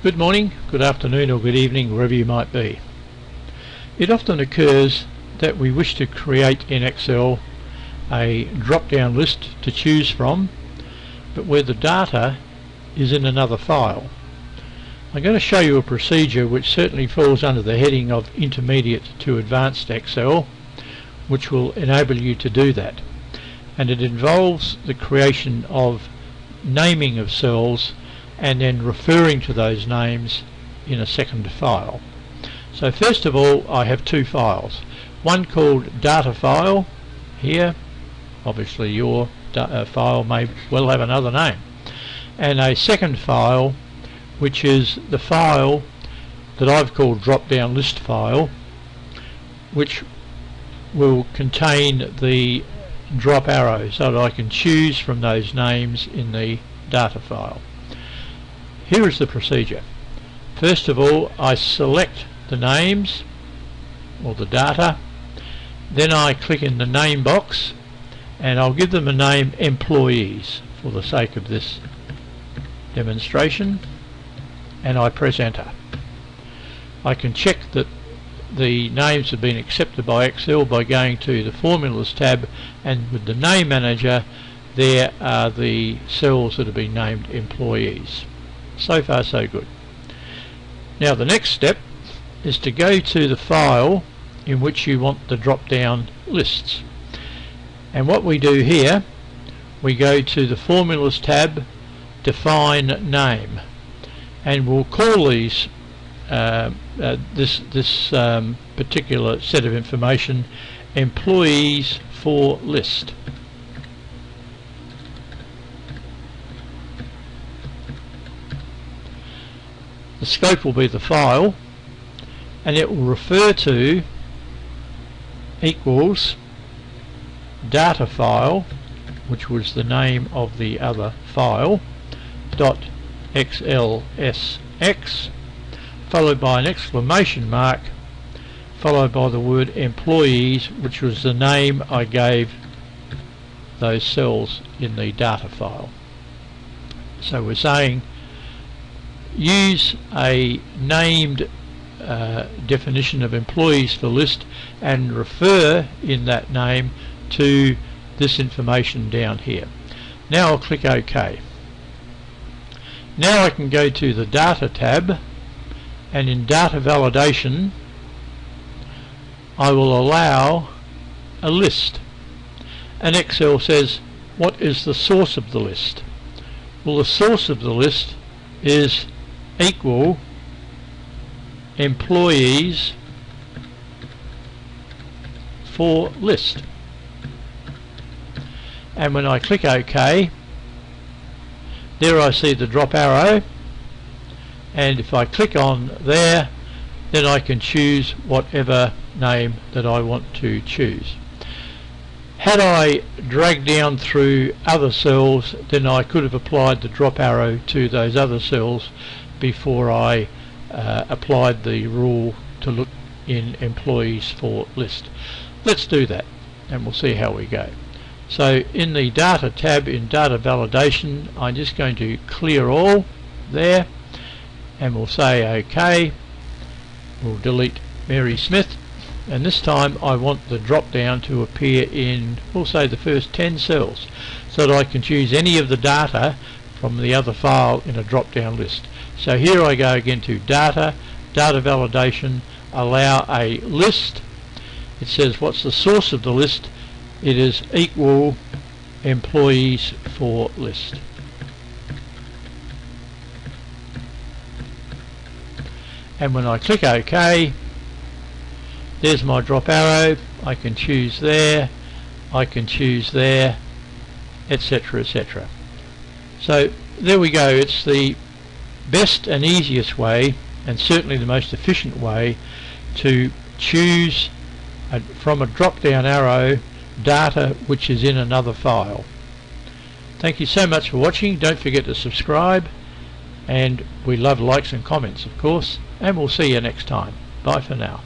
Good morning, good afternoon or good evening, wherever you might be. It often occurs that we wish to create in Excel a drop-down list to choose from, but where the data is in another file. I'm going to show you a procedure which certainly falls under the heading of Intermediate to Advanced Excel, which will enable you to do that. And it involves the creation of naming of cells and then referring to those names in a second file. So first of all, I have two files. One called data file here, obviously your file may well have another name, and a second file which is the file that I've called drop down list file, which will contain the drop arrow so that I can choose from those names in the data file. Here is the procedure. First of all, I select the names or the data, then I click in the name box and I'll give them a name employees for the sake of this demonstration, and I press enter. I can check that the names have been accepted by Excel by going to the Formulas tab, and with the Name Manager there are the cells that have been named employees. So far so good. Now the next step is to go to the file in which you want the drop down lists, and what we do here, we go to the Formulas tab, Define Name, and we'll call these this particular set of information employees for list. The scope will be the file, and it will refer to equals data file, which was the name of the other file, .xlsx, followed by an exclamation mark, followed by the word employees, which was the name I gave those cells in the data file. So we're saying use a named definition of employees for list and refer in that name to this information down here. Now I'll click OK. Now I can go to the Data tab, and in Data Validation I will allow a list, and Excel says, what is the source of the list? Well, the source of the list is equal employees for list, and when I click OK, there I see the drop arrow, and if I click on there, then I can choose whatever name that I want to choose. Had I dragged down through other cells, then I could have applied the drop arrow to those other cells before I applied the rule to look in employees for list. Let's do that and we'll see how we go. So in the Data tab in Data Validation, I'm just going to clear all there, and we'll say OK. We'll delete Mary Smith, and this time I want the drop down to appear in, we'll say, the first 10 cells, so that I can choose any of the data from the other file in a drop down list. So here I go again to Data, Data Validation, allow a list. It says what's the source of the list? It is equal employees for list. And when I click OK, there's my drop arrow. I can choose there, I can choose there, etc., etc. So there we go. It's the best and easiest way, and certainly the most efficient way, to choose from a drop down arrow data which is in another file. Thank you so much for watching. Don't forget to subscribe, and we love likes and comments, of course, and we'll see you next time. Bye for now.